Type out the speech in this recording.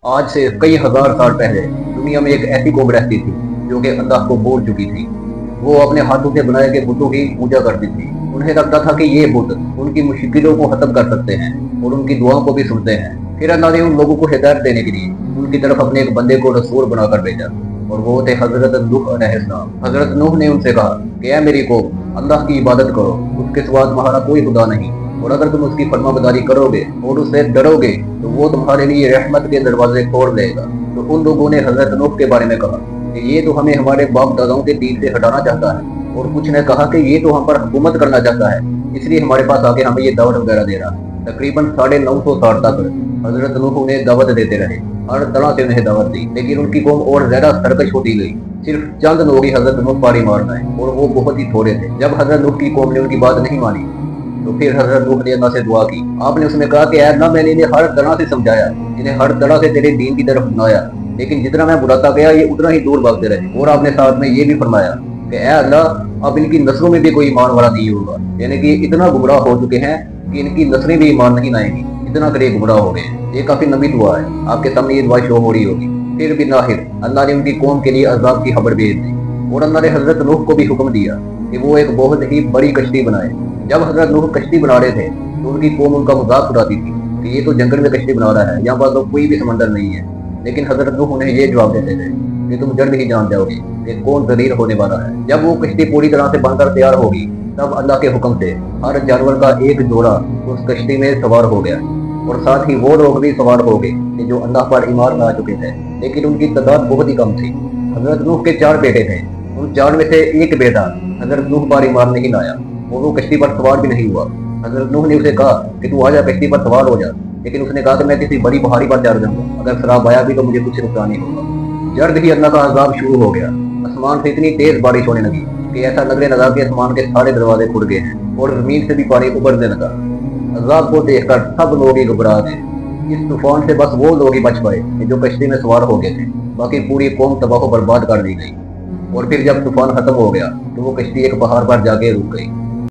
آج سے کئی ہزار سال پہلے دنیا میں ایک ایسی قوم رہتی تھی جو کہ اللہ کو بھول چکی تھی۔ وہ اپنے ہاتھوں سے بنائے گئے بتوں کی پوجا کرتی تھی۔ انہیں لگتا تھا کہ یہ بت ان کی مشکلوں کو ختم کر سکتے ہیں اور ان کی دعاؤں کو بھی سنتے ہیں۔ پھر اللہ نے ان لوگوں کو ہدایت دینے کے لیے ان کی طرف اپنے ایک بندے کو رسول بنا کر بھیجا، اور وہ تھے حضرت نوح علیہ السلام۔ حضرت نوح نے ان سے کہا کہ اے میری قوم، اللہ کی عبادت کرو، اس کے سوا تمہارا کوئی خدا نہیں، اور اگر تم اس کی فرما برداری کرو گے اور اس سے ڈرو گے تو وہ تمہارے لیے رحمت کے دروازے کھول دے گا۔ تو ان لوگوں نے حضرت نوح کے بارے میں کہا کہ یہ تو ہمیں ہمارے باپ داداؤں کے دین سے ہٹانا چاہتا ہے، اور کچھ نے کہا کہ یہ تو ہم پر حکومت کرنا چاہتا ہے، اس لیے ہمارے پاس آ کے ہمیں یہ دعوت وغیرہ دے رہا ہے۔ تقریباً 950 سال تک حضرت نوح انہیں دعوت دیتے رہے، ہر طرح سے انہیں دعوت دی، لیکن ان کی قوم اور زیادہ سرکش ہوتی گئی۔ صرف چند لوگ ہی حضرت نوح پر ایمان لائے، اور وہ بہت ہی تھوڑے تھے۔ جب حضرت نوح کی قوم نے ان کی بات نہیں مانی تو پھر حضرت نوح نے اللہ سے دعا کی۔ آپ نے اس میں کہا کہ اے اللہ، میں نے انہیں ہر طرح سے سمجھایا، انہیں ہر طرح سے تیرے دین کی طرف بلایا، لیکن جتنا میں بلاتا گیا یہ اتنا ہی دور بھاگتے رہے۔ اور آپ نے ساتھ میں یہ بھی فرمایا کہ اے اللہ، اب ان کی نسلوں میں بھی کوئی ایمان والا نہیں ہوگا، یعنی کہ اتنا گمراہ ہو چکے ہیں کہ ان کی نسلیں بھی ایمان نہیں لائیں گی، اتنا قریب گمراہ ہو گئے۔ یہ کافی لمبی دعا ہے، آپ کے سامنے یہ دعا شو ہو رہی ہوگی۔ پھر بالآخر اللہ نے ان کی قوم کے لیے عذاب کی خبر بھیج دی، اور اللہ نے حضرت نوح کو بھی حکم دیا کہ وہ ایک بہت ہی بڑی کشتی بنائے۔ جب حضرت نوح کشتی بنا رہے تھے تو ان کی قوم ان کا مذاق اڑاتی تھی کہ یہ تو جنگل میں کشتی بنا رہا ہے، یہاں پر تو کوئی بھی سمندر نہیں ہے۔ لیکن حضرت نوح انہیں یہ جواب دیتے تھے کہ تم جلد ہی جان جاؤ گے کہ کون ذلیل ہونے والا ہے۔ جب وہ کشتی پوری طرح سے بن کر تیار ہوگی تب اللہ کے حکم سے ہر جانور کا ایک جوڑا اس کشتی میں سوار ہو گیا، اور ساتھ ہی وہ لوگ بھی سوار ہو گئے کہ جو اللہ پر ایمان لا چکے تھے، لیکن ان کی تعداد بہت ہی کم تھی۔ حضرت نوح کے 4 بیٹے تھے، ان 4 میں سے ایک بیٹا حضرت نوح پر ایمان نہیں لایا، اور وہ کشتی پر سوار بھی نہیں ہوا۔ حضرت نوح نے اسے کہا کہ تو آجا کشتی پر سوار ہو جا، لیکن اس نے کہا کہ میں کسی بڑی پہاڑی پر چڑھ جاؤں گا، اگر سراب آیا بھی تو مجھے کچھ نقصان نہیں ہوگا۔ جلد ہی اللہ کا عذاب شروع ہو گیا، آسمان سے اتنی تیز بارش ہونے لگی کہ ایسا لگنے لگا کہ آسمان کے سارے دروازے کھل گئے ہیں، اور زمین سے بھی پانی ابلنے لگا۔ عذاب کو دیکھ کر سب لوگ ہی گھبرا گئے۔ اس طوفان سے بس وہ لوگ ہی بچ پائے کہ جو کشتی میں سوار ہو گئے تھے، باقی پوری قوم تباہ و برباد کر دی گئی۔ اور پھر جب طوفان ختم ہو گیا تو وہ کشتی ایک پہاڑ پر جا کے رک گئی۔